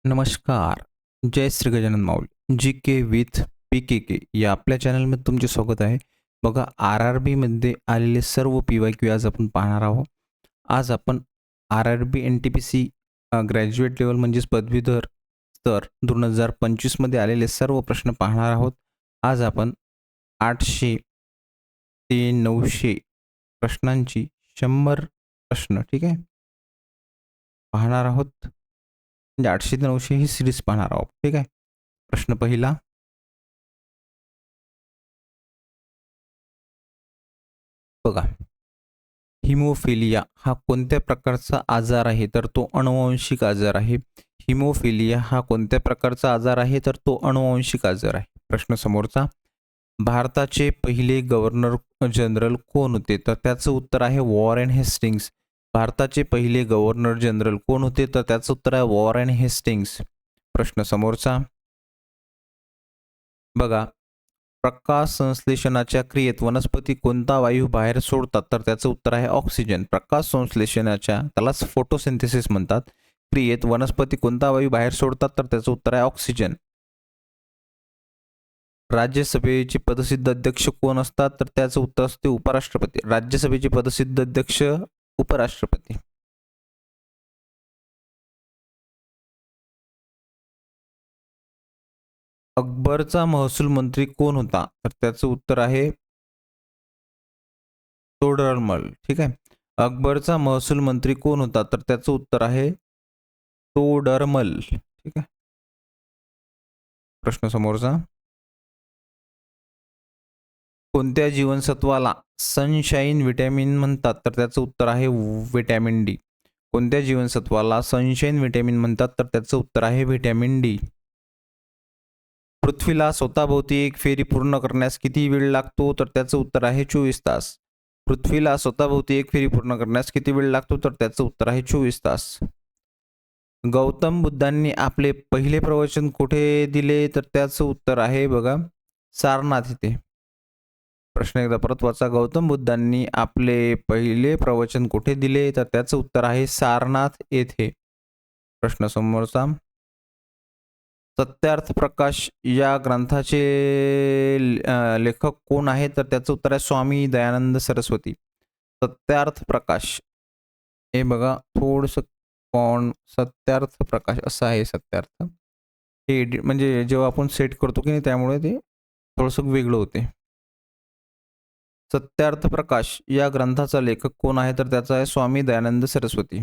नमस्कार. जय श्री गजानन माऊली. जी के विथ पी-के-के या आपल्या चॅनलमध्ये तुमचे स्वागत आहे. बघा आर-आर-बीमध्ये आलेले सर्व पी-वाय-क्यू आज आपण पाहणार आहोत. आज आपण आर-आर-बी एन-टी-पी-सी ग्रॅज्युएट लेव्हल म्हणजेच पदवीधर स्तर 2025 मध्ये आलेले सर्व प्रश्न पाहणार आहोत. आज आपण 800 ते 900 प्रश्नांची 100 प्रश्न ठीक आहे, पाहणार आहोत. म्हणजे 800 ते 900 ही सीरीज पाहणार आहोत. ठीक आहे. प्रश्न पहिला. बघा, हिमोफिलिया हा कोणत्या प्रकारचा आजार आहे? तर तो अनुवांशिक आजार आहे. हिमोफिलिया हा कोणत्या प्रकारचा आजार आहे? तर तो अनुवांशिक आजार आहे. प्रश्न समोरचा. भारताचे पहिले गव्हर्नर जनरल कोण होते? तर त्याचं उत्तर आहे वॉरेन हेस्टिंग्स. भारताचे पहिले गव्हर्नर जनरल कोण होते? तर त्याचं उत्तर आहे वॉरेन हेस्टिंग्स. प्रश्न समोरचा. बघा, प्रकाश संश्लेषणाच्या क्रियेत वनस्पती कोणता वायू बाहेर सोडतात? तर त्याचं उत्तर आहे ऑक्सिजन. प्रकाश संश्लेषणाच्या, त्यालाच फोटोसिंथेसिस म्हणतात, क्रियेत वनस्पती कोणता वायू बाहेर सोडतात? तर त्याचं उत्तर आहे ऑक्सिजन. राज्यसभेचे पदसिद्ध अध्यक्ष कोण असतात? तर त्याचं उत्तर असते उपराष्ट्रपती. राज्यसभेचे पदसिद्ध अध्यक्ष उपराष्ट्रपती. अकबरचा महसूल मंत्री कोण होता? तर त्याचं उत्तर आहे तोडरमल. ठीक आहे. अकबरचा महसूल मंत्री कोण होता? तर त्याचं उत्तर आहे तोडरमल. ठीक आहे. प्रश्न समोरचा. कोणत्या जीवनसत्वाला सनशाईन व्हिटॅमिन म्हणतात? तर त्याचं उत्तर आहे व्हिटॅमिन डी. कोणत्या जीवनसत्वाला सनशाईन व्हिटॅमिन म्हणतात? तर त्याचं उत्तर आहे व्हिटॅमिन डी. पृथ्वीला स्वतःभोवती एक फेरी पूर्ण करण्यास किती वेळ लागतो? तर त्याचं उत्तर आहे 24 तास. पृथ्वीला स्वतःभोवती एक फेरी पूर्ण करण्यास किती वेळ लागतो? तर त्याचं उत्तर आहे 24 तास. गौतम बुद्धांनी आपले पहिले प्रवचन कुठे दिले? तर त्याचं उत्तर आहे बघा, सारनाथ येथे. प्रश्न एकदा परत वाचा. गौतम बुद्धांनी आपले पहिले प्रवचन कुठे दिले? तर त्याचं उत्तर आहे सारनाथ येथे. प्रश्न समोरचा. सत्यार्थ प्रकाश या ग्रंथाचे लेखक कोण आहे? तर त्याचं उत्तर आहे स्वामी दयानंद सरस्वती. सत्यार्थ प्रकाश हे बघा थोडंसं सत्यार्थ प्रकाश असं आहे. सत्यार्थ हे म्हणजे जेव्हा आपण सेट करतो की नाही, त्यामुळे ते थोडंसं वेगळं होते. सत्यार्थ प्रकाश या ग्रंथाचा लेखक कोण आहे? तर त्याचा आहे स्वामी दयानंद सरस्वती.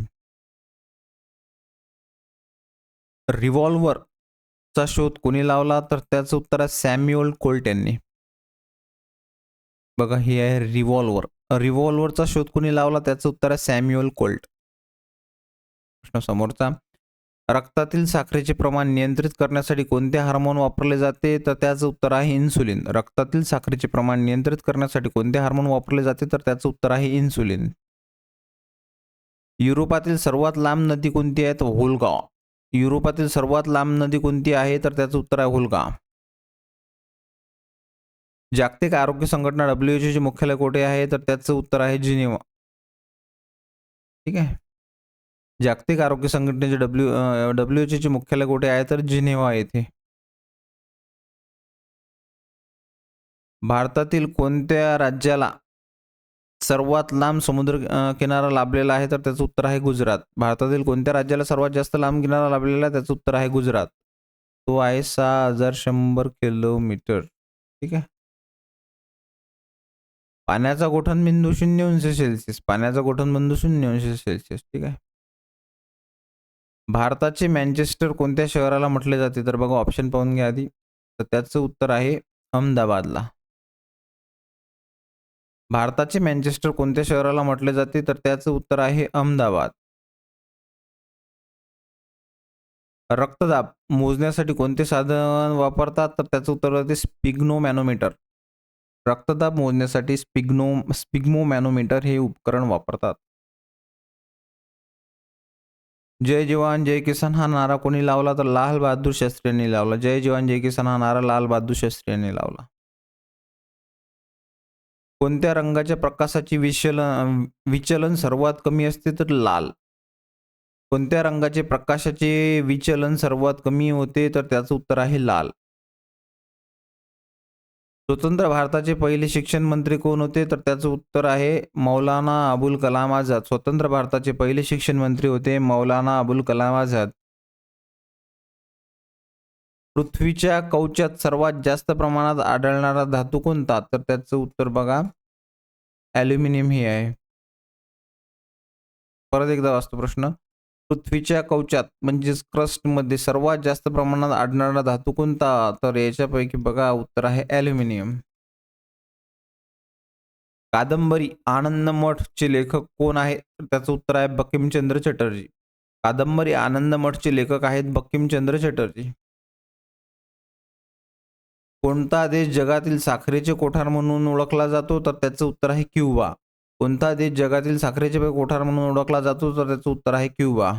रिव्हॉल्व्हरचा शोध कोणी लावला? तर त्याचं उत्तर आहे सॅम्युअल कोल्ट यांनी. बघा, ही आहे रिव्हॉल्व्हर. रिव्हॉल्व्हरचा शोध कोणी लावला? त्याचं उत्तर आहे सॅम्युअल कोल्ट. प्रश्न समोरचा. रक्तातील साखरेचे प्रमाण नियंत्रित करण्यासाठी कोणते हार्मोन वापरले जाते? तर त्याचं उत्तर आहे इन्सुलिन. रक्तातील साखरेचे प्रमाण नियंत्रित करण्यासाठी कोणते हार्मोन वापरले जाते? तर त्याचं उत्तर आहे इन्सुलिन. युरोपातील सर्वात लांब नदी कोणती आहे? तर व्होल्गा. युरोपातील सर्वात लांब नदी कोणती आहे? तर त्याचं उत्तर आहे व्होल्गा. जागतिक आरोग्य संघटना WHO चे मुख्यालय कोठे आहे? तर त्याचं उत्तर आहे जिनेवा. ठीक आहे. जागतिक आरोग्य संघटनेचे WHO चे मुख्यालय कोठे आहे? तर जिनेवा येथे. भारतातील कोणत्या राज्याला सर्वात लांब समुद्र किनारा लाभलेला आहे? तर त्याचं उत्तर आहे गुजरात. भारतातील कोणत्या राज्याला सर्वात जास्त लांब किनारा लाभलेला आहे? त्याचं उत्तर आहे गुजरात. तो आहे 6100 किलोमीटर. ठीक आहे. पाण्याचा गोठणबिंदू 0°C. पाण्याचा गोठणबिंदू 0°C. ठीक आहे. भारताचे मँचेस्टर कोणत्या शहराला म्हटले जाते? तर बघा ऑप्शन पाहून घ्या आधी. तर त्याचं उत्तर आहे अहमदाबादला. भारताचे मँचेस्टर कोणत्या शहराला म्हटले जाते? तर त्याचं उत्तर आहे अहमदाबाद. रक्तदाब मोजण्यासाठी कोणते साधन वापरतात? तर त्याचं उत्तर आहे स्पिग्नोमॅनोमीटर. रक्तदाब मोजण्यासाठी स्पिग्मोमॅनोमीटर हे उपकरण वापरतात. जय जवान जय किसान हा नारा कोणी लावला? तर लाल बहादूर शास्त्री यांनी लावला. जय जवान जय किसान हा नारा लाल बहादूर शास्त्री यांनी लावला. कोणत्या रंगाच्या प्रकाशाची विचलन सर्वात कमी असते? तर लाल. कोणत्या रंगाचे प्रकाशाचे विचलन सर्वात कमी होते? तर त्याचं उत्तर आहे लाल. स्वतंत्र भारताचे पहिले शिक्षण मंत्री कोण होते? तर त्याचं उत्तर आहे मौलाना अबुल कलाम आझाद. स्वतंत्र भारताचे पहिले शिक्षण मंत्री होते मौलाना अबुल कलाम आझाद. पृथ्वीच्या कवचात सर्वात जास्त प्रमाणात आढळणारा धातू कोणता? तर त्याचं उत्तर बघा ॲल्युमिनियम हे आहे. परत एकदा वाचतो प्रश्न. पृथ्वीच्या कवचात म्हणजेच क्रस्टमध्ये सर्वात जास्त प्रमाणात आढळणारा धातू कोणता? तर याच्यापैकी बघा उत्तर आहे ॲल्युमिनियम. कादंबरी आनंदमठचे लेखक कोण आहेत? तर त्याचं उत्तर आहे बंकिमचंद्र चटर्जी. कादंबरी आनंदमठचे लेखक आहेत बंकिमचंद्र चटर्जी. कोणता देश जगातील साखरेचे कोठार म्हणून ओळखला जातो? तर त्याचं उत्तर आहे क्युबा. कोणता देश जगातील साखरेचे कोठार म्हणून ओळखला जातो? तर त्याचं उत्तर आहे क्युबा.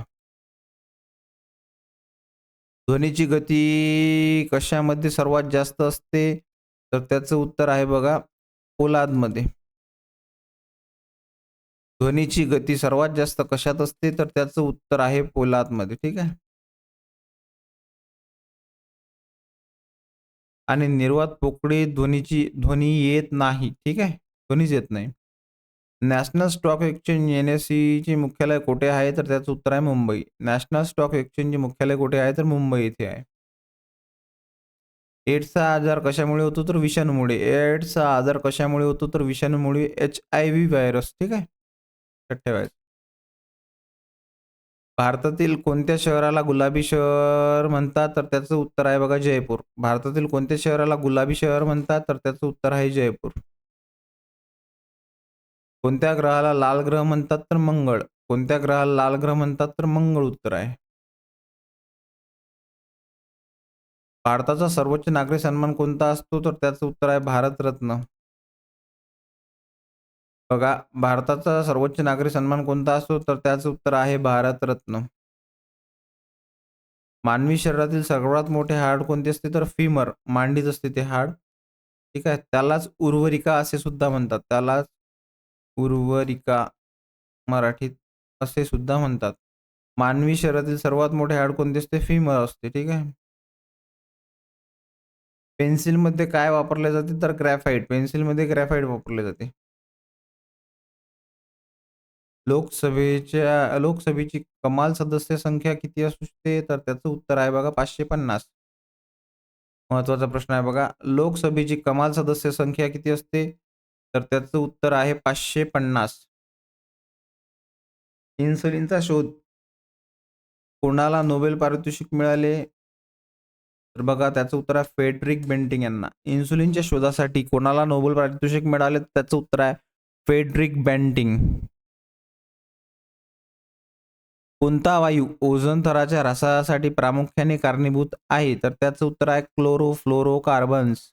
ध्वनीची गती कशामध्ये सर्वात जास्त असते? तर त्याचं उत्तर आहे बघा पोलादमध्ये. ध्वनीची गती सर्वात जास्त कशात असते? तर त्याचं उत्तर आहे पोलादमध्ये. ठीक आहे. आणि निर्वात पोकळी ध्वनी येत नाही. ठीक आहे. ध्वनीच येत नाही. नॅशनल स्टॉक एक्सचेंज NSE मुख्यालय कुठे आहे? तर त्याचं उत्तर आहे मुंबई. नॅशनल स्टॉक एक्सचेंजचे मुख्यालय कुठे आहे? तर मुंबई येथे आहे. एड्सचा आजार कशामुळे होतो? तर विषाणूमुळे. एड्सचा आजार कशामुळे होतो? तर विषाणूमुळे HIV व्हायरस. ठीक आहे. लक्षात ठेवायचं. भारतातील कोणत्या शहराला गुलाबी शहर म्हणतात? तर त्याचं उत्तर आहे बघा जयपूर. भारतातील कोणत्या शहराला गुलाबी शहर म्हणतात? तर त्याचं उत्तर आहे जयपूर. कोणत्या ग्रहाला लाल ग्रह म्हणतात? तर मंगळ. कोणत्या ग्रहाला लाल ग्रह म्हणतात? तर मंगळ उत्तर आहे. भारताचा सर्वोच्च नागरी सन्मान कोणता असतो? तर त्याचं उत्तर आहे भारतरत्न. बघा भारताचा सर्वोच्च नागरी सन्मान कोणता असतो? तर त्याचं उत्तर आहे भारतरत्न. मानवी शरीरातील सर्वात मोठे हाड कोणते असते? तर फिमर. मांडीत असते ते हाड. ठीक आहे. त्यालाच उर्वरिका असे सुद्धा म्हणतात. त्यालाच उर्वरिका मराठीत असे सुद्धा म्हणतात. मानवी शरीरातील सर्वात मोठे हाड कोणते असते? फिमर असते. ठीक आहे. पेन्सिलमध्ये काय वापरले जाते? तर ग्रॅफाइट. पेन्सिलमध्ये ग्रॅफाइट वापरले जाते. लोकसभेची कमाल सदस्य संख्या किती असू शकते? तर त्याचं उत्तर आहे बघा 550. महत्त्वाचा प्रश्न आहे बघा. लोकसभेची कमाल सदस्य संख्या किती असते? तर त्याचं उत्तर आहे 550. इन्सुलिनचा शोध कोणाला नोबेल पारितोषिक मिळाले? तर बघा त्याचं उत्तर आहे फ्रेडरिक बेंटिंग यांना. इन्सुलिनच्या शोधासाठी कोणाला नोबेल पारितोषिक मिळाले? त्याचं उत्तर आहे फ्रेडरिक बेंटिंग. कोणता वायू ओझोन थराच्या ऱ्हासासाठी प्रामुख्याने कारणीभूत आहे? तर त्याचं उत्तर आहे क्लोरोफ्लोरोकार्बन्स.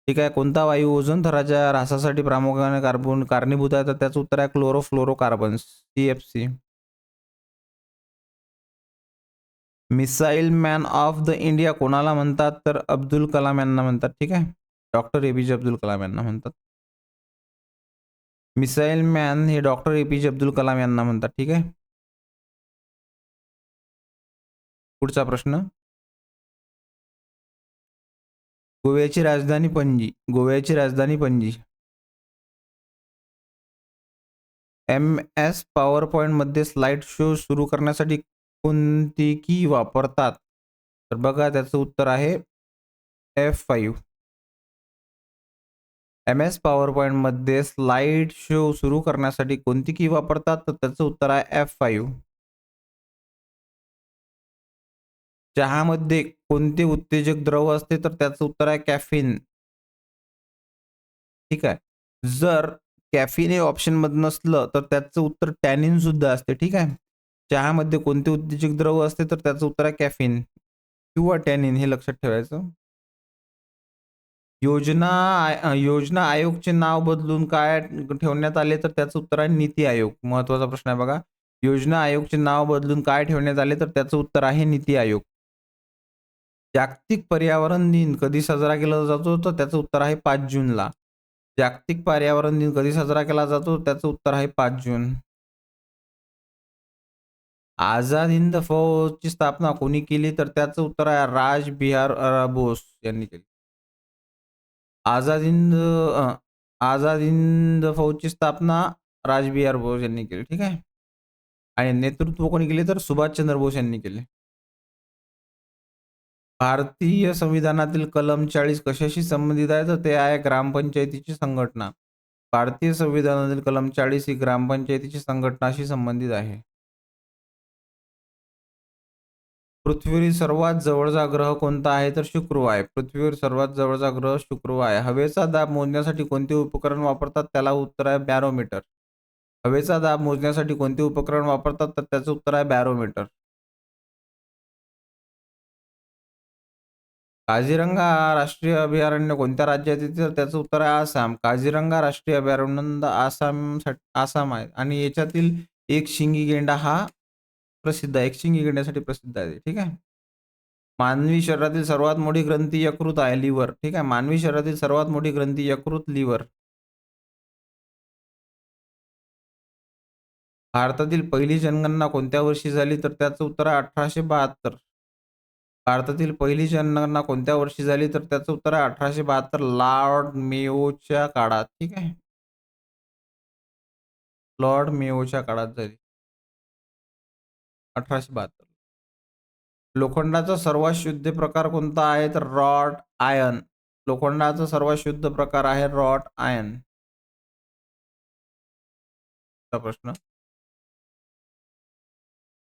ठीक आहे. कोणता वायू ओझोन थराच्या ऱ्हासासाठी प्रामुख्याने कारणीभूत आहे? तर त्याचं उत्तर आहे chlorofluorocarbons CFC. Missile man of the India कोणाला म्हणतात? तर अब्दुल कलाम यांना म्हणतात. ठीक आहे. डॉक्टर APJ अब्दुल कलाम यांना म्हणतात. मिसाईल मॅन हे डॉक्टर APJ अब्दुल कलाम यांना म्हणतात. ठीक आहे. पुढचा प्रश्न. गोव्याची राजधानी पणजी. गोव्याची राजधानी पणजी. MS पॉवरपॉईंटमध्ये स्लाइड शो सुरू करण्यासाठी कोणती की वापरतात? तर बघा त्याचं उत्तर आहे F5. MS पॉवरपॉईंटमध्ये स्लाइड शो सुरू करण्यासाठी कोणती की वापरतात? तर त्याचं उत्तर आहे F5. चहामध्ये कोणते उत्तेजक द्रव असते? तर त्याचं उत्तर आहे कॅफीन. ठीक आहे. जर कॅफीन हे ऑप्शनमध्ये नसलं तर त्याचं उत्तर टॅनिन सुद्धा असते. ठीक आहे. चहामध्ये कोणते उत्तेजक द्रव असते? तर त्याचं उत्तर आहे कॅफीन किंवा टॅनिन हे लक्षात ठेवायचं. योजना आयोगचे नाव बदलून काय ठेवण्यात आले? तर त्याचं उत्तर आहे नीती आयोग. महत्त्वाचा प्रश्न आहे बघा. योजना आयोगचे नाव बदलून काय ठेवण्यात आले? तर त्याचं उत्तर आहे नीती आयोग. जागतिक पर्यावरण दिन कधी साजरा केला जातो? तर त्याचं उत्तर आहे 5 जूनला. जागतिक पर्यावरण दिन कधी साजरा केला जातो? त्याचं उत्तर आहे 5 जून. आझाद हिंद फौजची स्थापना कोणी केली? तर त्याचं उत्तर आहे राज बिहार बोस यांनी केली. आझाद हिंद आझाद हिंद फौजची स्थापना राजबिहार बोस यांनी केली. ठीक आहे. आणि नेतृत्व कोणी केले? तर सुभाषचंद्र बोस यांनी केले. भारतीय संविधानातील कलम 40 कशाशी संबंधित आहे? तर ते आहे ग्रामपंचायतीची संघटना. भारतीय संविधानातील कलम 40 ही ग्रामपंचायतीची संघटनाशी संबंधित आहे. पृथ्वीवरील सर्वात जवळचा ग्रह कोणता आहे? तर शुक्र आहे. पृथ्वीवर सर्वात जवळचा ग्रह शुक्र आहे. हवेचा दाब मोजण्यासाठी कोणते उपकरण वापरतात? त्याला उत्तर आहे बॅरोमीटर. हवेचा दाब मोजण्यासाठी कोणते उपकरण वापरतात? तर त्याचं उत्तर आहे बॅरोमीटर. काझीरंगा राष्ट्रीय अभयारण्य कोणत्या राज्यात येते? तर त्याचं उत्तर आहे आसाम. काझीरंगा राष्ट्रीय अभयारण्य आसाम आहे आणि याच्यातील एकशिंगी गेंडा हा प्रसिद्ध आहे. एकशिंगी गेंड्यासाठी प्रसिद्ध आहे. ठीक आहे. मानवी शरीरातील सर्वात मोठी ग्रंथी यकृत आहे, लिव्हर. ठीक आहे. मानवी शरीरातील सर्वात मोठी ग्रंथी यकृत, लिव्हर. भारतातील पहिली जनगणना कोणत्या वर्षी झाली? तर त्याचं उत्तर आहे 1872. भारतातील पहिली जनगणना कोणत्या वर्षी झाली? तर त्याचं उत्तर आहे 1872 लॉर्ड मेयोच्या काळात. ठीक आहे. लॉर्ड मेयोच्या काळात झाली. 1872. लोखंडाचा सर्वात शुद्ध प्रकार कोणता आहे? तर रॉड आयर्न. लोखंडाचा सर्वात शुद्ध प्रकार आहे रॉड आयर्न. चा प्रश्न.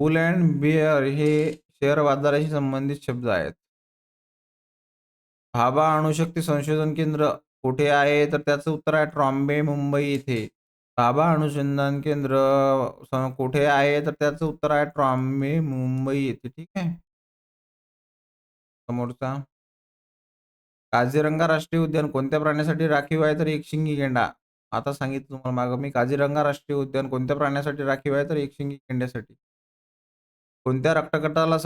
पुल अँड बिअर हे शेअर बाजाराशी संबंधित शब्द आहेत. भाभा अणुशक्ती संशोधन केंद्र कुठे आहे? तर त्याचं उत्तर आहे ट्रॉम्बे, मुंबई येथे. भाभा अणुसंधान केंद्र कुठे आहे? तर त्याचं उत्तर आहे ट्रॉम्बे, मुंबई येथे. ठीक आहे. समोरचा. काझीरंगा राष्ट्रीय उद्यान कोणत्या प्राण्यासाठी राखीव आहे? तर एकशिंगी गेंडा. आता सांगितलं तुम्हाला मागं मी काझीरंगा राष्ट्रीय उद्यान कोणत्या प्राण्यासाठी राखीव आहे? तर एकशिंगी गेंड्यासाठी. कोणत्या रक्तगटाला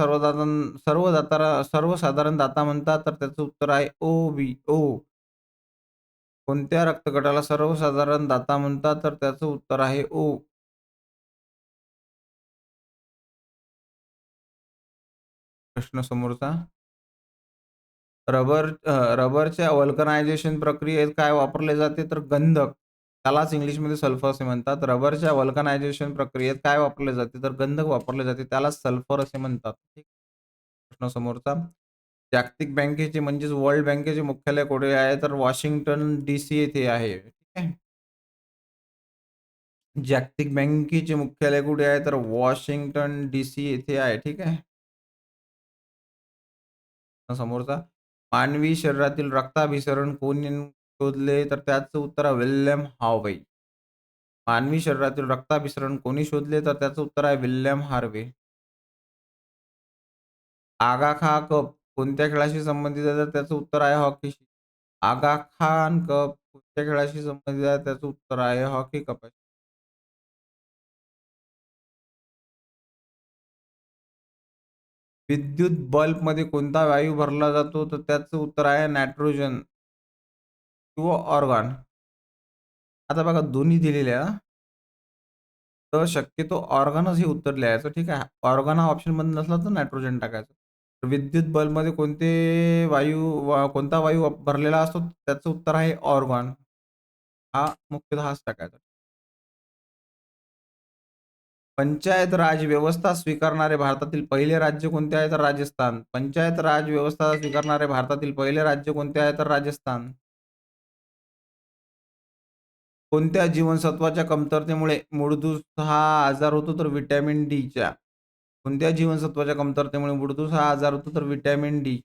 सर्वसाधारण दाता म्हणतात? तर त्याचं उत्तर आहे ओ बी ओ. कोणत्या रक्तगटाला सर्वसाधारण दाता म्हणतात? तर त्याचं उत्तर आहे ओ. प्रश्न समोरचा. रबरच्या व्हल्कनायझेशन प्रक्रियेत काय वापरले जाते? तर गंधक. त्यालाच इंग्लिशमध्ये सल्फर असे म्हणतात. रबरच्या व्हल्कनायझेशन प्रक्रियेत काय वापरले जाते? तर गंधक वापरले जाते. त्यालाच सल्फर असे म्हणतात. ठीक. प्रश्न समोरचा. जागतिक बँकेचे म्हणजेच वर्ल्ड बँकेचे मुख्यालय कुठे आहे? तर वॉशिंग्टन डी.सी. येथे आहे. ठीक आहे. जागतिक बँकेचे मुख्यालय कुठे आहे? तर वॉशिंग्टन डी.सी. येथे आहे. ठीक आहे. समोरचा. मानवी शरीरातील रक्ताभिसरण कोणी शोधले? तर त्याचं उत्तर आहे विल्यम हार्वे. मानवी शरीरातील रक्ताभिसरण कोणी शोधले? तर त्याचं उत्तर आहे विल्यम हार्वे. आगा खा कप कोणत्या खेळाशी संबंधित आहे? तर त्याचं उत्तर आहे हॉकीशी. आगा खान कप कोणत्या खेळाशी संबंधित आहे? त्याचं उत्तर आहे हॉकी कप. विद्युत बल्बमध्ये कोणता वायू भरला जातो? तर त्याचं उत्तर आहे नायट्रोजन किंवा ऑर्गॉन. आता बघा दोन्ही दिलेले आहे हां. तर शक्यतो ऑर्गनच हे उत्तर लिहायचं. ठीक आहे. ऑर्गन हा ऑप्शनमध्ये नसला तर नायट्रोजन टाकायचं. तर विद्युत बल्बमध्ये कोणता वायू भरलेला असतो? त्याचं उत्तर आहे ऑर्गॉन. हा मुख्यतः हाच टाकायचा. पंचायत राज व्यवस्था स्वीकारणारे भारतातील पहिले राज्य कोणते आहे? तर राजस्थान. पंचायत राज व्यवस्था स्वीकारणारे भारतातील पहिले राज्य कोणते आहे? तर राजस्थान. कोणत्या जीवनसत्वाच्या कमतरतेमुळे मूळदूस हा आजार होतो? तर व्हिटॅमिन डीच्या. कोणत्या जीवनसत्वाच्या कमतरतेमुळे मूळदूस हा आजार होतो? तर व्हिटॅमिन डी.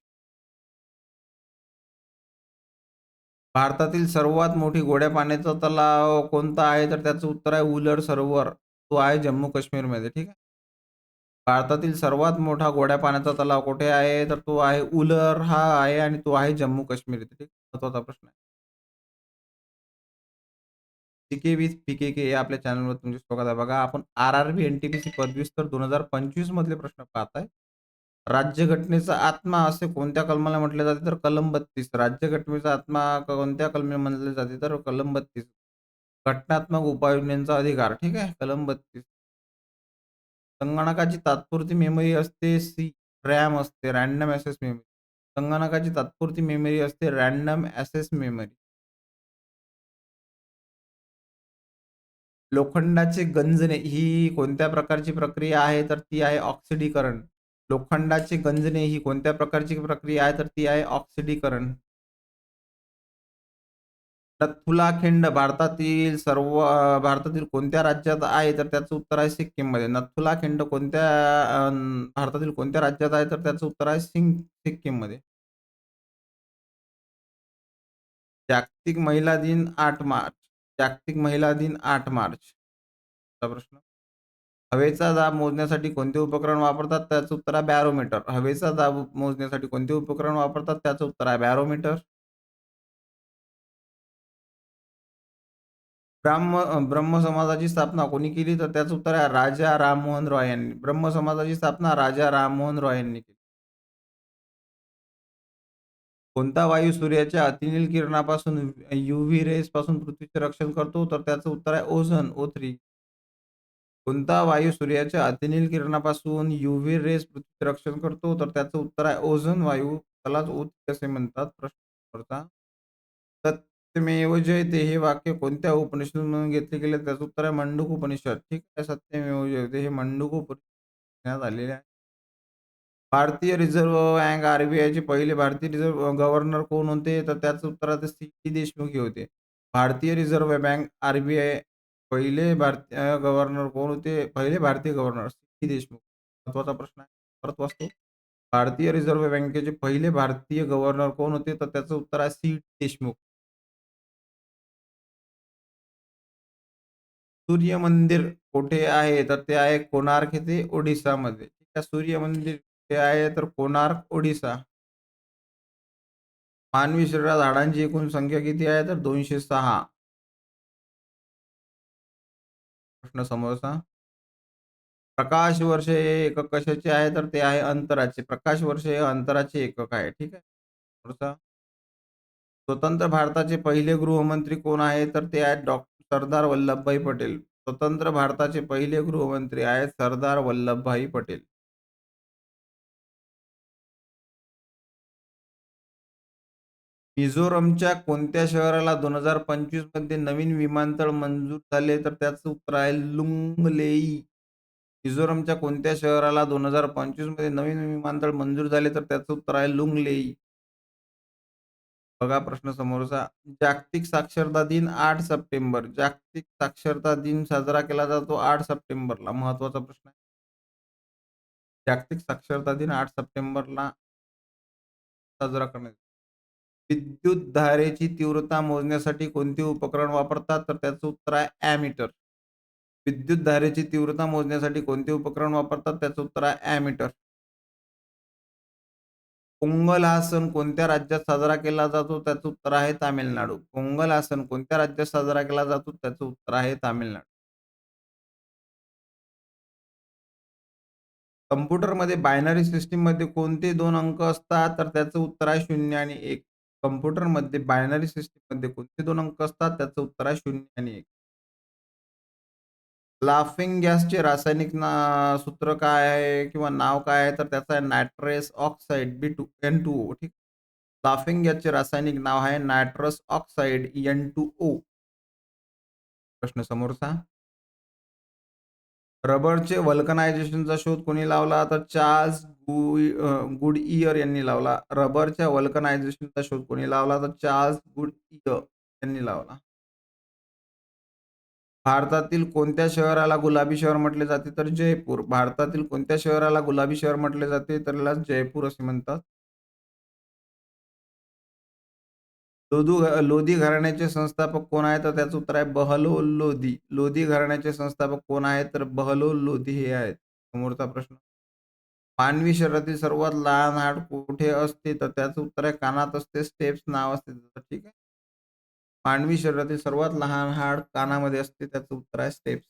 भारतातील सर्वात मोठी गोड्या पाण्याचा तलाव कोणता आहे? तर त्याचं उत्तर आहे उलर सरोवर. तो आहे जम्मू काश्मीरमध्ये. ठीक आहे. भारतातील सर्वात मोठा गोड्या पाण्याचा तलाव कुठे आहे? तर तो आहे उलर हा आहे आणि तो आहे जम्मू काश्मीर येथे. ठीक. महत्त्वाचा प्रश्न आहे. जीके विथ पी-के-के या आपल्या चॅनलवर तुमचे स्वागत आहे. बघा आपण आर-आर-बी, एन-टी-पी-सी पदव्युत्तर 2025 मधले प्रश्न पाहत आहे. राज्यघटनेचा आत्मा असे कोणत्या कलमाला म्हटले जाते? तर कलम 32. राज्यघटनेचा आत्मा कोणत्या कलमी म्हटले जाते? तर कलम 32. घटनात्मक उपाययोजनेचा अधिकार. ठीक आहे. कलम 32. संगणकाची तात्पुरती मेमरी असते सी. रॅम असते, रँडम ॲक्सेस मेमरी. संगणकाची तात्पुरती मेमरी असते रँडम ॲक्सेस मेमरी. लोखंडाचे गंजणे ही कोणत्या प्रकारची प्रक्रिया आहे? तर ती आहे ऑक्सिडीकरण. लोखंडाचे गंजणे ही कोणत्या प्रकारची प्रक्रिया आहे? तर ती आहे ऑक्सिडीकरण. नथुला खिंड भारतातील कोणत्या राज्यात आहे? तर त्याचं उत्तर आहे सिक्कीममध्ये. नथुला खिंड भारतातील कोणत्या राज्यात आहे? तर त्याचं उत्तर आहे सिक्कीममध्ये. जागतिक महिला दिन 8 मार्च. जागतिक महिला दिन 8 मार्च. चा प्रश्न. हवेचा दाब मोजण्यासाठी कोणते उपकरण वापरतात? त्याचं उत्तर आहे बॅरोमीटर. हवेचा दाब मोजण्यासाठी कोणते उपकरण वापरतात? त्याचं उत्तर आहे बॅरोमीटर. ब्रह्म समाजाची स्थापना कोणी केली? तर त्याचं उत्तर आहे राजा राममोहन रॉय यांनी. ब्रह्म समाजाची स्थापना राजा राममोहन रॉय यांनी केली. कोणता वायू सूर्याच्या अतिनील किरणापासून यूव्ही रेस पासून पृथ्वीचे रक्षण करतो? तर त्याचं उत्तर आहे ओझोन, O3. कोणता वायू सूर्याच्या अतिनील किरणापासून यूव्ही रेस पृथ्वीचे रक्षण करतो? तर त्याचं उत्तर आहे ओझोन वायू. त्यालाच O3 असे म्हणतात. प्रश्न होता. सत्यमेव जयते हे वाक्य कोणत्या उपनिषदमधून घेतले गेले? त्याचं उत्तर आहे मंडूक उपनिषद. ठीक आहे. सत्यमेव जयते हे मंडूक उपनिषद आलेले आहे. भारतीय रिझर्व्ह बँक आर-बी-आयचे पहिले भारतीय रिझर्व्ह गव्हर्नर कोण होते? तर त्याचं उत्तर आहे सी.टी. देशमुख हे होते. भारतीय रिझर्व्ह बँक आर-बी-आय पहिले भारतीय गव्हर्नर कोण होते? पहिले भारतीय गव्हर्नर सी.टी. देशमुख. महत्त्वाचा प्रश्न आहे. परत वाचतो. भारतीय रिझर्व्ह बँकेचे पहिले भारतीय गव्हर्नर कोण होते? तर त्याचं उत्तर आहे सी.टी. देशमुख. सूर्य मंदिर कुठे आहे? तर ते आहे कोणार्क येथे ओडिसामध्ये. ठीक आहे. सूर्य मंदिर कुठे आहे? तर कोणार्क, ओडिसा. मानवी शरीरात हाडांची एकूण संख्या किती आहे? तर 206. प्रश्न समोरचा. प्रकाश वर्ष हे एकक कशाचे आहे? तर ते आहे अंतराचे. प्रकाश वर्ष हे अंतराचे एकक आहे. ठीक आहे. पुढचा. स्वतंत्र भारताचे पहिले गृहमंत्री कोण आहे? तर ते आहेत सरदार वल्लभभाई पटेल. स्वतंत्र भारताचे पहिले गृहमंत्री आहेत सरदार वल्लभभाई पटेल. मिझोरमच्या कोणत्या शहराला 2025 मध्ये नवीन विमानतळ मंजूर झाले? तर त्याचं उत्तर आहे लुंगलेई. मिझोरमच्या कोणत्या शहराला 2025 मध्ये नवीन विमानतळ मंजूर झाले? तर त्याचं उत्तर आहे लुंगलेई. बघा प्रश्न समोरचा. जागतिक साक्षरता दिन 8 सप्टेंबर. जागतिक साक्षरता दिन साजरा केला जातो 8 सप्टेंबरला. महत्त्वाचा प्रश्न आहे. जागतिक साक्षरता दिन 8 सप्टेंबरला साजरा करण्यात येतो. विद्युत धारेची तीव्रता मोजण्यासाठी कोणते उपकरण वापरतात? तर त्याचं उत्तर आहे अॅमीटर. विद्युत धारेची तीव्रता मोजण्यासाठी कोणते उपकरण वापरतात? त्याचं उत्तर आहे अॅमीटर. पोंगल हा सण कोणत्या राज्यात साजरा केला जातो? त्याचं उत्तर आहे तामिळनाडू. पोंगल हा सण कोणत्या राज्यात साजरा केला जातो? त्याचं उत्तर आहे तामिळनाडू. कॉम्प्युटरमध्ये बायनरी सिस्टममध्ये कोणते 2 अंक असतात? तर त्याचं उत्तर आहे 0 आणि 1. कॉम्प्युटरमध्ये बायनरी सिस्टममध्ये कोणते 2 अंक असतात? त्याचं उत्तर आहे 0 आणि 1. लाफिंग गॅसचे रासायनिक सूत्र काय आहे किंवा नाव काय आहे? तर त्याचं आहे नायट्रस ऑक्साईड B2 N2O. ठीक. लाफिंग गॅसचे रासायनिक नाव आहे नायट्रस ऑक्साईड N2O. प्रश्न समोरचा. रबरचे व्हल्कनायझेशनचा शोध कोणी लावला? तर चार्ल्स गुडइयर यांनी लावला. रबरच्या व्हल्कनायझेशनचा शोध कोणी लावला? तर चार्ल्स गुडइयर यांनी लावला. भारतातील कोणत्या शहराला गुलाबी शहर म्हटले जाते? तर जयपूर. भारतातील कोणत्या शहराला गुलाबी शहर म्हटले जाते? तर याला जयपूर असे म्हणतात. लोधी घराण्याचे संस्थापक कोण आहेत? तर त्याचं उत्तर आहे बहलोल लोधी. लोधी घराण्याचे संस्थापक कोण आहेत? तर बहलोल लोधी हे आहेत. समोरचा प्रश्न. मानवी शरीरातील सर्वात लहान हाड कुठे असते? तर त्याचं उत्तर आहे कानात असते. स्टेप्स नाव असते त्याचं. ठीक आहे. मानवी शरीरातील सर्वात लहान हाड कानामध्ये असते. त्याचं उत्तर आहे स्टेप्स.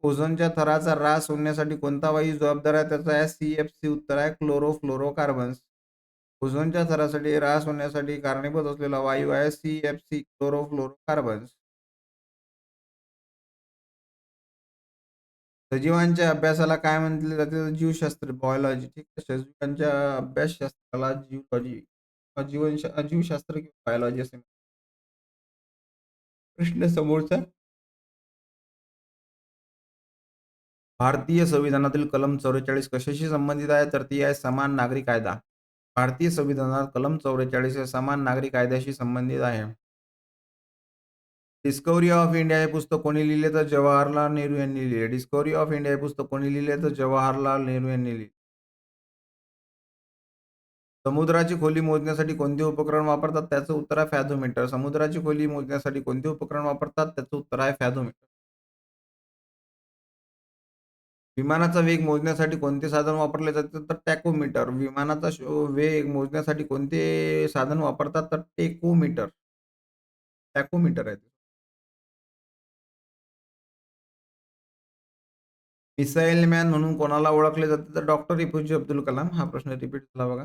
ओझोनच्या थराचा ऱ्हास होण्यासाठी कोणता वायू जबाबदार आहे? त्याचा आहे CFC. उत्तर आहे क्लोरोफ्लोरोकार्बन्स. ओझोनच्या थरासाठी ऱ्हास होण्यासाठी कारणीभूत असलेला वायू आहे CFC क्लोरोफ्लोरोकार्बन्स. सजीवांच्या अभ्यासाला काय म्हटले जाते? तर जीवशास्त्र, बायोलॉजी. ठीक आहे. सजीवांच्या अभ्यासशास्त्राला जीवलॉजी, जीवशास्त्र किंवा बायोलॉजी असे म्हणतात. प्रश्न समोरचा. भारतीय संविधानातील कलम 44 कशाशी संबंधित आहे? तर ती आहे समान नागरी कायदा. भारतीय संविधानात कलम 44 हे समान नागरी कायद्याशी संबंधित आहे. डिस्कव्हरी ऑफ इंडिया हे पुस्तक कोणी लिहिले? तर जवाहरलाल नेहरू यांनी लिहिले. डिस्कव्हरी ऑफ इंडिया हे पुस्तक कोणी लिहिले? तर जवाहरलाल नेहरू यांनी लिहिले. समुद्राची खोली मोजण्यासाठी कोणते उपकरण वापरतात? त्याचं उत्तर आहे फॅथोमीटर. समुद्राची खोली मोजण्यासाठी कोणते उपकरण वापरतात? त्याचं उत्तर आहे फॅथोमीटर. विमानाचा वेग मोजण्यासाठी कोणते साधन वापरले जाते? तर टॅकोमीटर. विमानाचा वेग मोजण्यासाठी कोणते साधन वापरतात? तर टेकोमीटर. टॅकोमीटर आहे ते. मिसाईल मॅन म्हणून कोणाला ओळखले जाते? तर डॉक्टर एपीजे अब्दुल कलाम. हा प्रश्न रिपीट झाला बघा.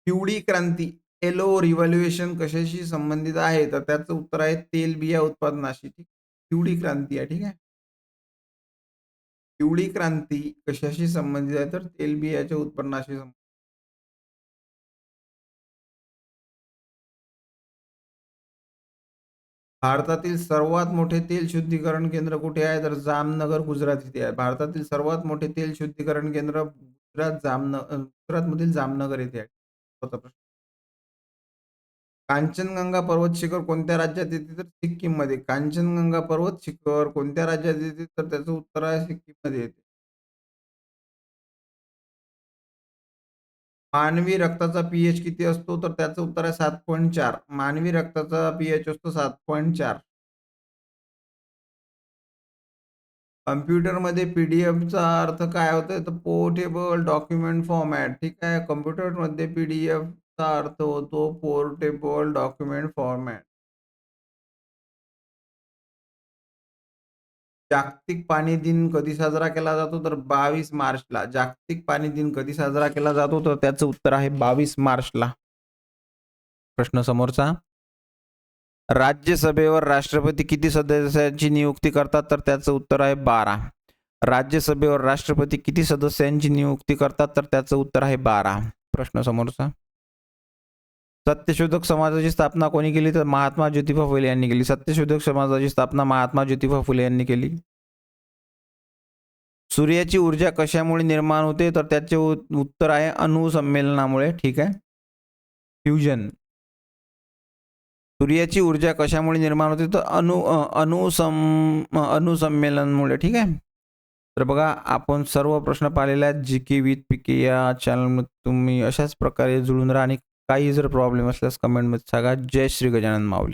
पिवळी क्रांती, येलो रिव्हॉल्युशन कशाशी संबंधित आहे? तर त्याचं उत्तर आहे तेलबिया उत्पादनाशी. ठीक. पिवळी क्रांती आहे. ठीक आहे. पिवळी क्रांती कशाशी संबंधित आहे? तर तेलबियाच्या उत्पन्नाशी संबंधित. भारतातील सर्वात मोठे तेल शुद्धीकरण केंद्र कुठे आहे? तर जामनगर, गुजरात इथे आहे. भारतातील सर्वात मोठे तेल शुद्धीकरण केंद्र गुजरातमधील जामनगर येथे आहे. होता प्रश्न. कांचनगंगा पर्वत शिखर कोणत्या राज्यात येते? तर सिक्कीममध्ये. कांचनगंगा पर्वत शिखर कोणत्या राज्यात येते? तर त्याचं उत्तर आहे सिक्कीममध्ये येते. मानवी रक्ताचा पीएच किती असतो? तर त्याचं उत्तर आहे 7.4. मानवी रक्ताचा पीएच असतो 7.4. कम्प्युटरमध्ये पीडीएफचा अर्थ काय होतोय? तर पोर्टेबल डॉक्युमेंट फॉर्मॅट. ठीक आहे. कम्प्युटरमध्ये पीडीएफचा अर्थ होतो पोर्टेबल डॉक्युमेंट फॉर्मॅट. जागतिक पाणी दिन कधी साजरा केला जातो? तर 22 मार्चला. जागतिक पाणी दिन कधी साजरा केला जातो? तर त्याचं उत्तर आहे 22 मार्चला. प्रश्न समोरचा. राज्यसभेवर राष्ट्रपती किती सदस्यांची नियुक्ती करतात? तर त्याचं उत्तर आहे 12. राज्यसभेवर राष्ट्रपती किती सदस्यांची नियुक्ती करतात? तर त्याचं उत्तर आहे 12. प्रश्न समोरचा. सत्यशोधक समाजाची स्थापना कोणी केली? तर महात्मा ज्योतिबा फुले यांनी केली. सत्यशोधक समाजाची स्थापना महात्मा ज्योतिबा फुले यांनी केली. सूर्याची ऊर्जा कशामुळे निर्माण होते? तर त्याचे उत्तर आहे अणुसंमेलनामुळे. ठीक आहे. फ्युजन. सूर्याची ऊर्जा कशामुळे निर्माण होते? तर अणुसंमेलनमुळे. ठीक आहे. तर बघा, आपण सर्व प्रश्न पाहिलेले आहेत. जी के विथ पीके या चॅनलमध्ये तुम्ही अशाच प्रकारे जुळून राहा आणि काही जर प्रॉब्लेम असल्यास कमेंटमध्ये सांगा. जय श्री गजानन माऊली.